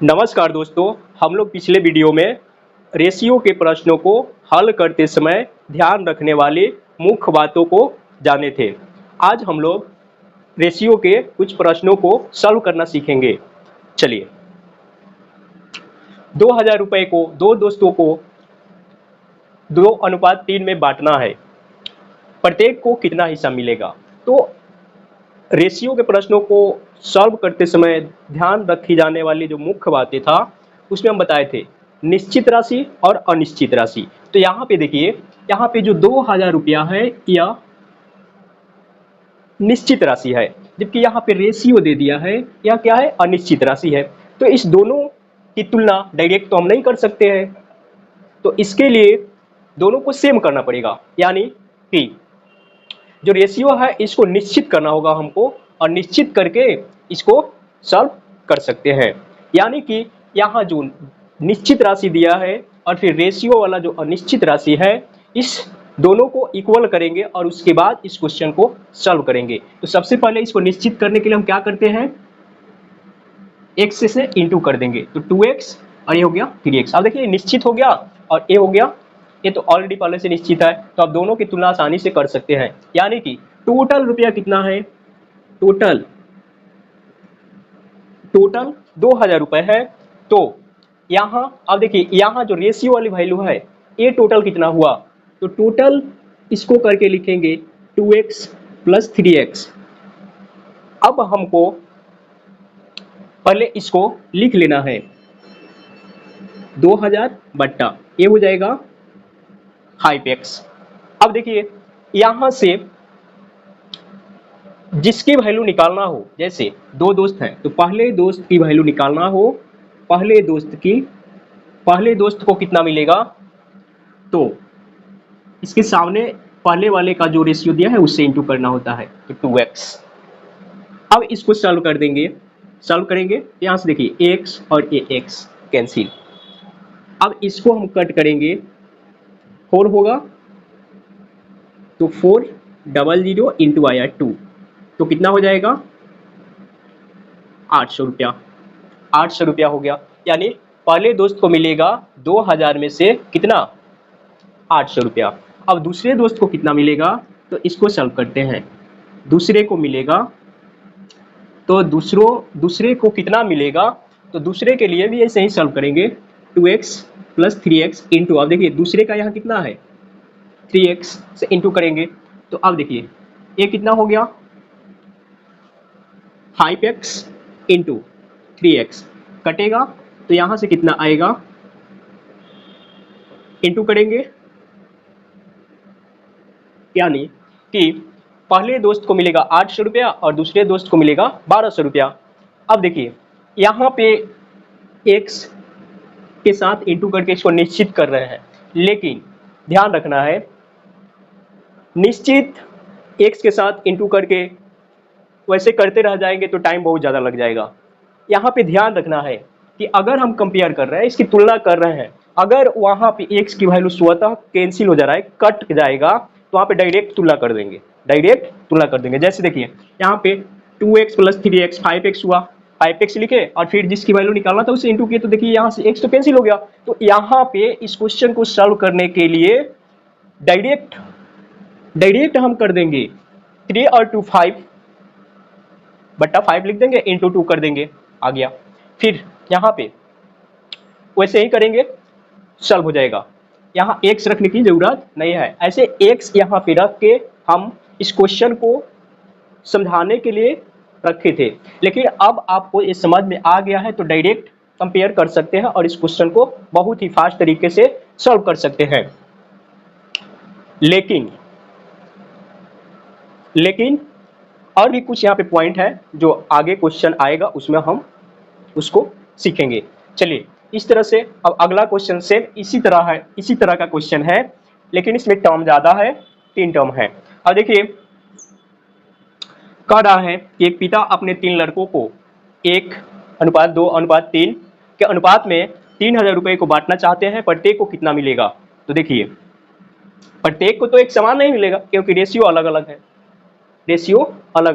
नमस्कार दोस्तों, हम लोग पिछले वीडियो में रेशियो के प्रश्नों को हल करते समय ध्यान रखने वाली मुख्य बातों को जाने थे। आज हम लोग रेशियो के कुछ प्रश्नों को सॉल्व करना सीखेंगे। चलिए, 2000 रुपये को दो दोस्तों को 2:3 में बांटना है। प्रत्येक को कितना हिस्सा मिलेगा? तो रेशियो के प्रश्नों को सॉल्व करते समय ध्यान रखी जाने वाली जो मुख्य बातें था उसमें हम बताए थे निश्चित राशि और अनिश्चित राशि। तो यहाँ पे देखिए, यहाँ पे जो 2000 रुपया है यह निश्चित राशि है, जबकि यहाँ पे रेशियो दे दिया है यह क्या है, अनिश्चित राशि है। तो इस दोनों की तुलना डायरेक्ट तो हम नहीं कर सकते हैं, तो इसके लिए दोनों को सेम करना पड़ेगा, यानी कि जो रेशियो है इसको निश्चित करना होगा हमको, और निश्चित करके इसको सॉल्व कर सकते हैं। यानी कि यहाँ जो निश्चित राशि दिया है और फिर रेशियो वाला जो अनिश्चित राशि है, इस दोनों को इक्वल करेंगे और उसके बाद इस क्वेश्चन को सॉल्व करेंगे। तो सबसे पहले इसको निश्चित करने के लिए हम क्या करते हैं, x से इंटू कर देंगे, तो 2x और ये हो गया 3x। अब देखिए निश्चित हो गया और ये हो गया, ये तो ऑलरेडी पहले से निश्चित है, तो आप दोनों की तुलना आसानी से कर सकते हैं। यानी कि टोटल रुपया कितना है, टोटल 2000 रुपए है। तो यहाँ अब देखिए, यहाँ जो रेशियो वाली वैल्यू है ये टोटल कितना हुआ, तो टोटल इसको करके लिखेंगे 2x प्लस 3x। अब हमको पहले इसको लिख लेना है 2000 बट्टा ये हो जाएगा 5x। अब देखिए यहां से जिसकी वैल्यू निकालना हो, जैसे दो दोस्त हैं तो पहले दोस्त की वैल्यू निकालना हो, पहले दोस्त को कितना मिलेगा, तो इसके सामने पहले वाले का जो रेशियो दिया है उससे इंटू करना होता है, तो 2x। अब इसको सॉल्व कर देंगे, सॉल्व करेंगे यहां से देखिए x और ये x कैंसिल। अब इसको हम कट करेंगे, 4 होगा तो 400 इंटू आया 2, तो कितना हो जाएगा 800 रुपया। 800 रुपया हो गया, यानी पहले दोस्त को मिलेगा 2000 में से कितना, 800 रुपया। अब दूसरे दोस्त को कितना मिलेगा, तो इसको सॉल्व करते हैं। दूसरे को मिलेगा, तो दूसरे को कितना मिलेगा, तो दूसरे के लिए भी ऐसे ही सॉल्व करेंगे, 2x प्लस 3x इंटू, अब देखिए दूसरे का यहाँ कितना है 3x से इंटू करेंगे, तो अब देखिए ये कितना हो गया 5x इंटू 3x, कटेगा तो यहाँ से कितना आएगा, इंटू करेंगे, यानी कि पहले दोस्त को मिलेगा 800 रुपया और दूसरे दोस्त को मिलेगा 1200 रुपया। अब देखिए यहाँ पे x के साथ इंटू करके इसको निश्चित कर रहे हैं, लेकिन ध्यान रखना है निश्चित x के साथ इंटू करके वैसे करते रह जाएंगे तो टाइम बहुत ज़्यादा लग जाएगा। यहाँ पे ध्यान रखना है कि अगर हम कंपेयर कर रहे हैं, इसकी तुलना कर रहे हैं, अगर वहाँ पे x की वैल्यू स्वतः कैंसिल हो जा रहा है, कट जाएगा, तो वहाँ पे डायरेक्ट तुलना कर देंगे, डायरेक्ट तुलना कर देंगे। जैसे देखिए यहाँ पे 2x प्लस 3x 5x हुआ, 5x लिखे और फिर जिसकी वैल्यू निकालना था उसे इंटू किए, तो देखिए यहाँ से x तो कैंसिल हो गया। तो यहाँ पे इस क्वेश्चन को सॉल्व करने के लिए डायरेक्ट हम कर देंगे 3 और 2 5 बट्टा 5 लिख देंगे, इंटू 2 कर देंगे, आ गया। फिर यहाँ पे वैसे ही करेंगे, सॉल्व हो जाएगा। यहाँ x रखने की जरूरत नहीं है, ऐसे x यहाँ पे रख के हम इस क्वेश्चन को समझाने के लिए रखे थे, लेकिन अब आपको ये समझ में आ गया है तो डायरेक्ट कंपेयर कर सकते हैं और इस क्वेश्चन को बहुत ही फास्ट तरीके से सॉल्व कर सकते हैं। लेकिन और भी कुछ यहाँ पे पॉइंट है जो आगे क्वेश्चन आएगा उसमें हम उसको सीखेंगे। चलिए इस तरह से अब अगला क्वेश्चन से इसी तरह का क्वेश्चन है, लेकिन इसमें टर्म ज्यादा है, 3 टर्म है। अब देखिए कह रहा है कि एक पिता अपने 3 लड़कों को 1:2:3 के अनुपात में 3000 रुपये को बांटना चाहते हैं, प्रत्येक को कितना मिलेगा। तो देखिए प्रत्येक को तो एक समान नहीं मिलेगा क्योंकि रेशियो अलग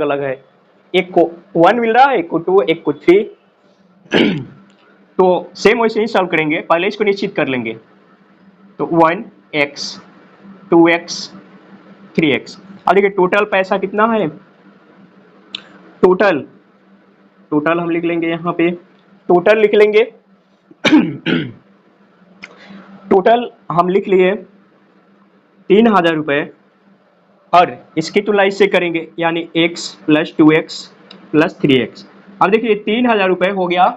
अलग है, एक को 1 मिल रहा है, एक को 2, एक को 3 तो सेम वैसे ही सॉल्व करेंगे, पहले इसको निश्चित कर लेंगे। तो 1x 2x 3x। अब देखिए टोटल पैसा कितना है, टोटल टोटल हम लिख लेंगे, यहाँ पे टोटल लिख लेंगे। टोटल हम लिख लिए 3000 रुपये, और इसकी तुलना इससे करेंगे, यानी x plus 2x plus 3x। अब देखिए 3000 रुपये हो गया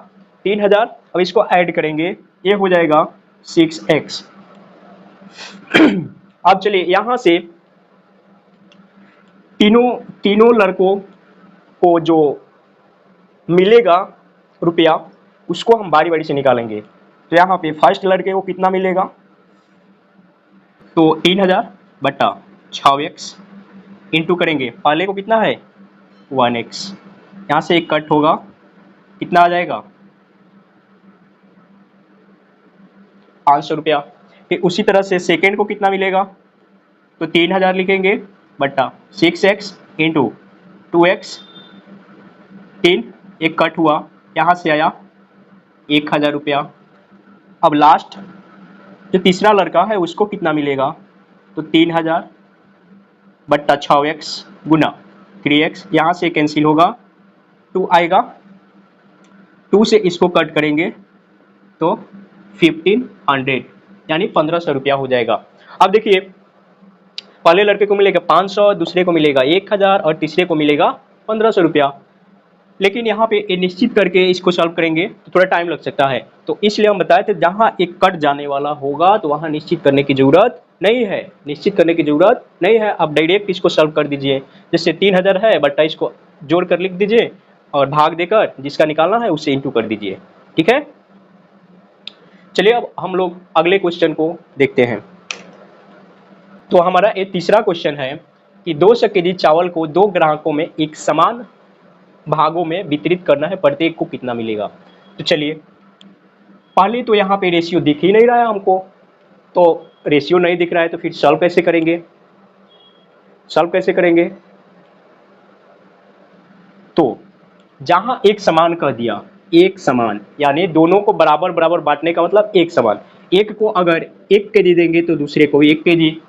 3000, अब इसको ऐड करेंगे, ये हो जाएगा 6x। अब चलिए यहाँ से तीनों लड़कों को जो मिलेगा रुपया, उसको हम बारी बारी से निकालेंगे। तो यहाँ पे फर्स्ट लड़के को कितना मिलेगा, तो 3000 बटा 6x इंटू करेंगे, पहले को कितना है 1x, यहाँ से एक कट होगा, कितना आ जाएगा 500 रुपया। फिर उसी तरह से सेकेंड को कितना मिलेगा, तो 3000 लिखेंगे बटा 6x इंटू 2x, 3 एक कट हुआ, यहाँ से आया 1000 रुपया। अब लास्ट जो तीसरा लड़का है उसको कितना मिलेगा, तो 3000 बट्टा 6x गुना 3x, यहाँ से कैंसिल होगा, 2 आएगा, 2 से इसको कट करेंगे तो 1500 यानी 1500 रुपया हो जाएगा। अब देखिए पहले लड़के को मिलेगा 500, दूसरे को मिलेगा 1000 और तीसरे को मिलेगा 1500 रुपया। लेकिन यहाँ पे ये निश्चित करके इसको सॉल्व करेंगे तो थोड़ा टाइम लग सकता है, तो इसलिए हम बताए थे जहाँ एक कट जाने वाला होगा तो वहाँ निश्चित करने की ज़रूरत नहीं है, निश्चित करने की ज़रूरत नहीं है। आप डायरेक्ट इसको सॉल्व कर दीजिए, जैसे 3000 है बट्टा इसको जोड़ कर लिख दीजिए और भाग देकर जिसका निकालना है उससे इंटू कर दीजिए, ठीक है। चलिए अब हम लोग अगले क्वेश्चन को देखते हैं। तो हमारा ये तीसरा क्वेश्चन है कि 200 केजी चावल को 2 ग्राहकों में एक समान भागों में वितरित करना है, प्रत्येक को कितना मिलेगा। तो चलिए पहले तो यहाँ पे रेशियो दिख ही नहीं रहा है हमको, तो रेशियो नहीं दिख रहा है तो फिर सॉल्व कैसे करेंगे, सॉल्व कैसे करेंगे। तो जहाँ एक समान कह दिया, एक समान यानी दोनों को बराबर बराबर बांटने का मतलब एक समान। एक को अगर 1 केजी देंगे तो दूसरे को भी 1 केजी,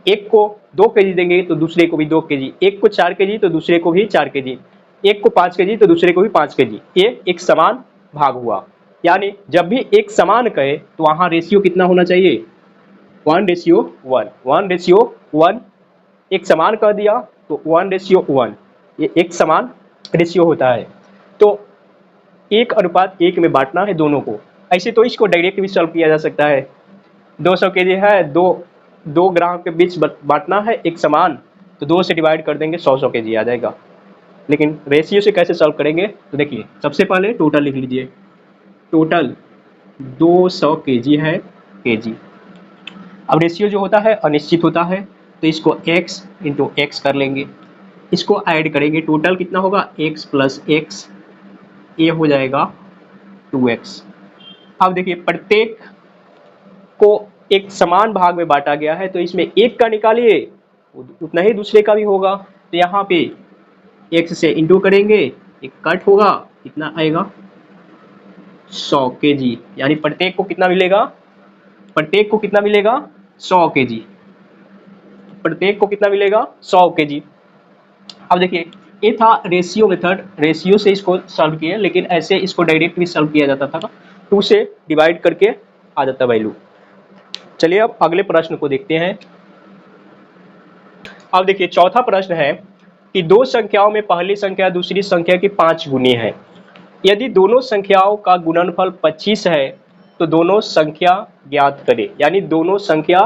एक को 2 केजी देंगे तो दूसरे को भी 2 केजी, एक को 4 केजी तो दूसरे को भी 4 केजी, एक को 5 केजी तो दूसरे को भी 5 केजी। ये एक समान भाग हुआ, यानी जब भी एक समान कहे तो वहाँ रेशियो कितना होना चाहिए, 1:1, 1:1। एक समान कह दिया तो 1:1, ये एक समान रेशियो होता है। तो 1:1 में बांटना है दोनों को। ऐसे तो इसको डायरेक्ट भी सॉल्व किया जा सकता है, 200 केजी है, दो ग्राहक के बीच बांटना है एक समान, तो 2 से डिवाइड कर देंगे, 100 केजी आ जाएगा। लेकिन रेशियो से कैसे सॉल्व करेंगे, तो देखिए सबसे पहले टोटल लिख लीजिए, टोटल 200 केजी है केजी। अब रेशियो जो होता है अनिश्चित होता है, तो इसको x इंटू एक्स कर लेंगे, इसको ऐड करेंगे, टोटल कितना होगा x प्लस x, ये हो जाएगा 2x। अब देखिए प्रत्येक को एक समान भाग में बांटा गया है, तो इसमें एक का निकालिए उतना ही दूसरे का भी होगा, तो यहाँ पे x से इंटू करेंगे, एक कट होगा, कितना आएगा 100 केजी, यानी प्रत्येक को कितना मिलेगा, प्रत्येक को कितना मिलेगा 100 केजी, प्रत्येक को कितना मिलेगा 100 केजी। अब देखिए ये था रेशियो मेथड, रेशियो से इसको सॉल्व किया, लेकिन ऐसे इसको डायरेक्ट भी सॉल्व किया जाता था, 2 से डिवाइड करके आ जाता वैल्यू। चलिए अब अगले प्रश्न को देखते हैं। अब देखिए चौथा प्रश्न है कि 2 संख्याओं में पहली संख्या दूसरी संख्या की 5 गुनी है, यदि दोनों संख्याओं का गुणनफल 25 है तो दोनों संख्या ज्ञात करें, यानी दोनों संख्या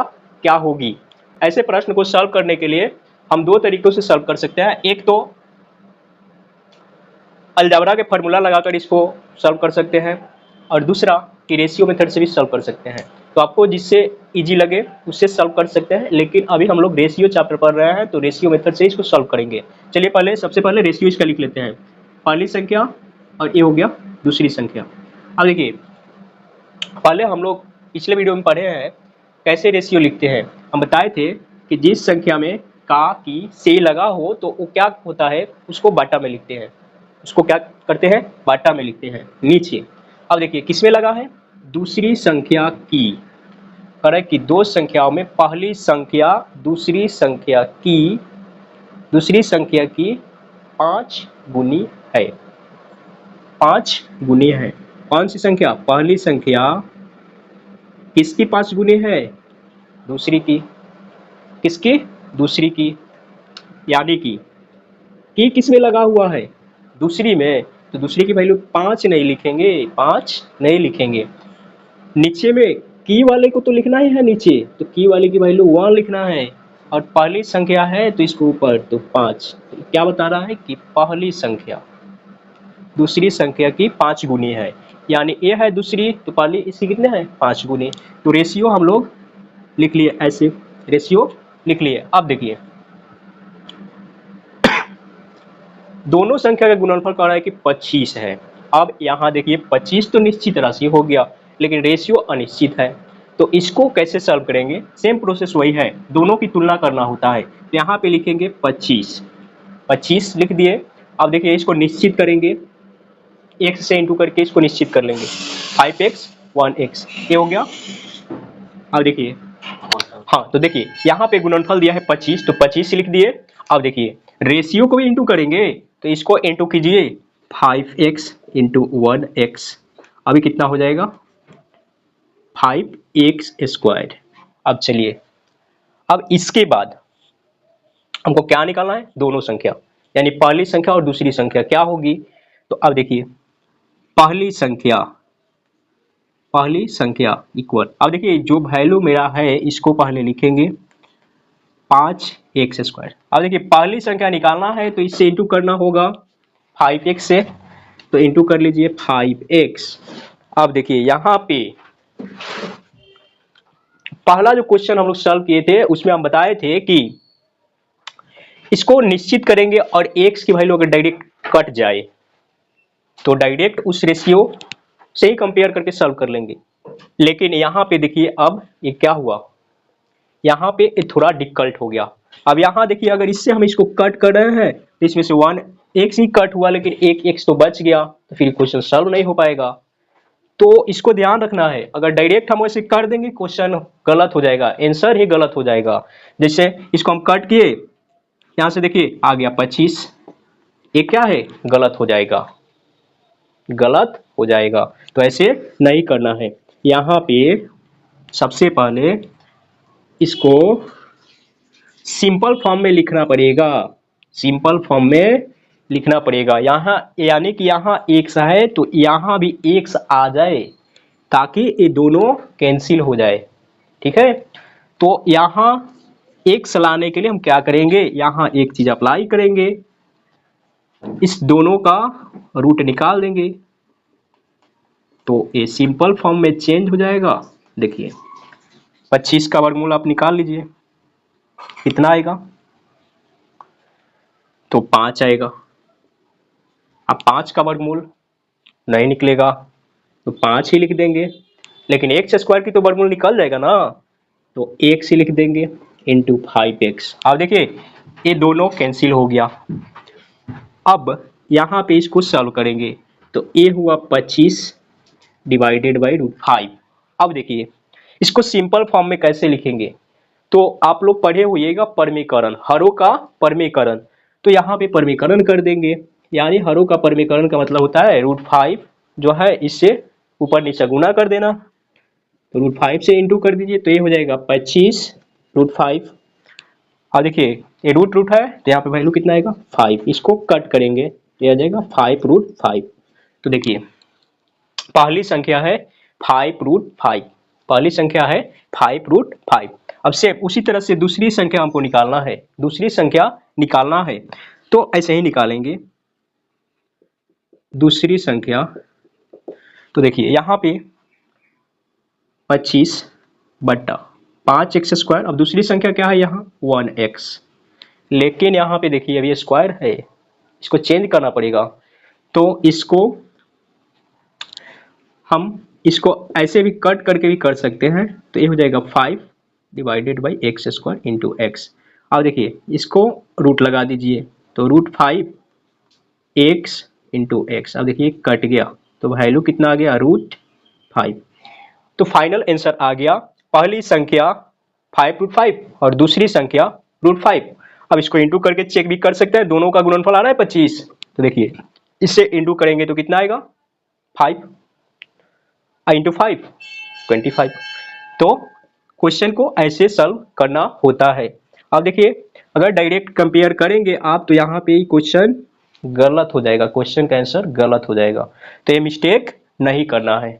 क्या होगी। ऐसे प्रश्न को सॉल्व करने के लिए हम 2 तरीकों से सॉल्व कर सकते हैं, एक तो अलजेब्रा के फार्मूला लगाकर इसको सॉल्व कर सकते हैं, और दूसरा कि रेशियो मेथड से भी सॉल्व कर सकते हैं। तो आपको जिससे इजी लगे उससे सॉल्व कर सकते हैं, लेकिन अभी हम लोग रेशियो चैप्टर पढ़ रहे हैं तो रेशियो मेथड से इसको सॉल्व करेंगे। चलिए सबसे पहले रेशियो इसका लिख लेते हैं, पहली संख्या और ये हो गया दूसरी संख्या। अब देखिए पहले हम लोग पिछले वीडियो में पढ़े हैं कैसे रेशियो लिखते हैं। हम बताए थे कि जिस संख्या में का की से लगा हो तो वो क्या होता है, उसको बाटा में लिखते हैं, उसको क्या करते हैं बाटा में लिखते हैं नीचे। अब देखिए किसमें लगा है, दूसरी संख्या की, कह कि दो संख्याओं में पहली संख्या दूसरी संख्या की 5 गुनी है, 5 गुनी है। कौन सी संख्या, पहली संख्या किसकी 5 गुनी है, दूसरी की, किसकी, दूसरी की, यानी कि किसमें लगा हुआ है, दूसरी में, तो दूसरी की वैल्यू 5 नहीं लिखेंगे, 5 नहीं लिखेंगे, नीचे में की वाले को तो लिखना ही है नीचे, तो की वाले की वैल्यू 1 लिखना है, और पहली संख्या है तो इसको ऊपर, तो 5, तो क्या बता रहा है कि पहली संख्या दूसरी संख्या की 5 गुनी है, यानी ए है दूसरी तो पहली इसकी कितने हैं, 5 गुनी। तो रेशियो हम लोग लिख लिए ऐसे, रेशियो लिख लिए। अब देखिए दोनों संख्या का गुणनफल कह रहा है कि 25 है। अब यहाँ देखिए 25 तो निश्चित राशि हो गया, लेकिन रेशियो अनिश्चित है, तो इसको कैसे सॉल्व करेंगे, सेम प्रोसेस वही है, दोनों की तुलना करना होता है। तो यहाँ पे लिखेंगे 25 लिख दिए। अब देखिए इसको निश्चित करेंगे, x से इंटू करके इसको निश्चित कर लेंगे, 5x 1x, ये हो गया। अब देखिए हाँ, तो देखिए यहाँ पे गुणनफल दिया है 25, तो 25 लिख दिए। अब देखिए रेशियो को भी इंटू करेंगे, तो इसको इंटू कीजिए, 5x इंटू 1x, अभी कितना हो जाएगा, 5x स्क्वायर। अब चलिए, अब इसके बाद हमको क्या निकालना है, दोनों संख्या, यानी पहली संख्या और दूसरी संख्या क्या होगी। तो अब देखिए पहली संख्या इक्वल, अब देखिए जो वैल्यू मेरा है इसको पहले लिखेंगे 5x स्क्वायर। अब देखिए पहली संख्या निकालना है तो इससे इंटू करना होगा 5x से, तो इंटू कर लीजिए 5x। अब देखिए यहाँ पे पहला जो क्वेश्चन हम लोग सॉल्व किए थे उसमें हम बताए थे कि इसको निश्चित करेंगे और x की वैल्यू अगर डायरेक्ट कट जाए तो डायरेक्ट उस रेशियो से ही कंपेयर करके सॉल्व कर लेंगे। लेकिन यहाँ पे देखिए अब ये क्या हुआ, यहाँ पे थोड़ा डिफिकल्ट हो गया। अब यहाँ देखिए अगर इससे हम इसको कट कर रहे हैं तो इसमें से 1x ही कट हुआ, लेकिन एक x तो बच गया, तो फिर क्वेश्चन सॉल्व नहीं हो पाएगा। तो इसको ध्यान रखना है, अगर डायरेक्ट हम ऐसे कर देंगे क्वेश्चन गलत हो जाएगा, आंसर ही गलत हो जाएगा। जैसे इसको हम कट किए, यहाँ से देखिए आ गया 25, ये क्या है, गलत हो जाएगा, गलत हो जाएगा। तो ऐसे नहीं करना है, यहाँ पे सबसे पहले इसको सिंपल फॉर्म में लिखना पड़ेगा, सिंपल फॉर्म में लिखना पड़ेगा। यहाँ यानी कि यहाँ x है तो यहाँ भी x आ जाए, ताकि ये दोनों कैंसिल हो जाए, ठीक है। तो यहाँ x लाने के लिए हम क्या करेंगे, यहाँ एक चीज अप्लाई करेंगे, इस दोनों का रूट निकाल देंगे, तो ये सिंपल फॉर्म में चेंज हो जाएगा। देखिए 25 का वर्गमूल आप निकाल लीजिए, कितना आएगा, तो 5 आएगा। अब 5 का वर्गमूल नहीं निकलेगा तो 5 ही लिख देंगे, लेकिन एक्स स्क्वायर की तो वर्गमूल निकल जाएगा ना, तो x ही लिख देंगे इंटू 5x। अब देखिए ये दोनों कैंसिल हो गया। अब यहाँ पे इसको सॉल्व करेंगे, तो a हुआ 25 डिवाइडेड बाई √5। अब देखिए इसको सिंपल फॉर्म में कैसे लिखेंगे, तो आप लोग पढ़े होइएगा परमीकरण, हरों का परमीकरण, तो यहाँ पे परमीकरण कर देंगे, यानी हरों का परमीकरण का मतलब होता है √5 जो है इससे ऊपर नीचे गुना कर देना, तो √5 से इंटू कर दीजिए, तो ये हो जाएगा 25 √5। अब देखिए ये रूट है तो यहाँ पे वैल्यू कितना आएगा 5, इसको कट करेंगे तो ये आ जाएगा 5 √5। तो देखिए पहली संख्या है 5 √5, पहली संख्या है 5 √5। अब सेम उसी तरह से दूसरी संख्या हमको निकालना है, दूसरी संख्या निकालना है, तो ऐसे ही निकालेंगे दूसरी संख्या। तो देखिए यहाँ पे 25 बट्टा 5x स्क्वायर, अब दूसरी संख्या क्या है यहाँ 1x, लेकिन यहाँ पे देखिए अभी स्क्वायर है, इसको चेंज करना पड़ेगा, तो इसको हम इसको ऐसे भी कट करके भी कर सकते हैं, तो ये हो जाएगा 5 divided by x square into x. अब देखिए इसको रूट लगा दीजिए, तो √5 x इंटू एक्स। अब देखिए कट गया, तो वैल्यू कितना आ गया, √5। तो फाइनल आंसर आ गया, पहली संख्या 5√5 और दूसरी संख्या √5। अब इसको इंटू करके चेक भी कर सकते हैं, दोनों का गुणनफल आ रहा है 25। तो देखिए इससे इंटू करेंगे तो कितना आएगा, 5 इंटू 5 25। तो क्वेश्चन को ऐसे सॉल्व करना होता है। अब देखिए अगर डायरेक्ट कंपेयर करेंगे आप तो यहाँ पे क्वेश्चन गलत हो जाएगा, क्वेश्चन का आंसर गलत हो जाएगा, तो ये मिस्टेक नहीं करना है।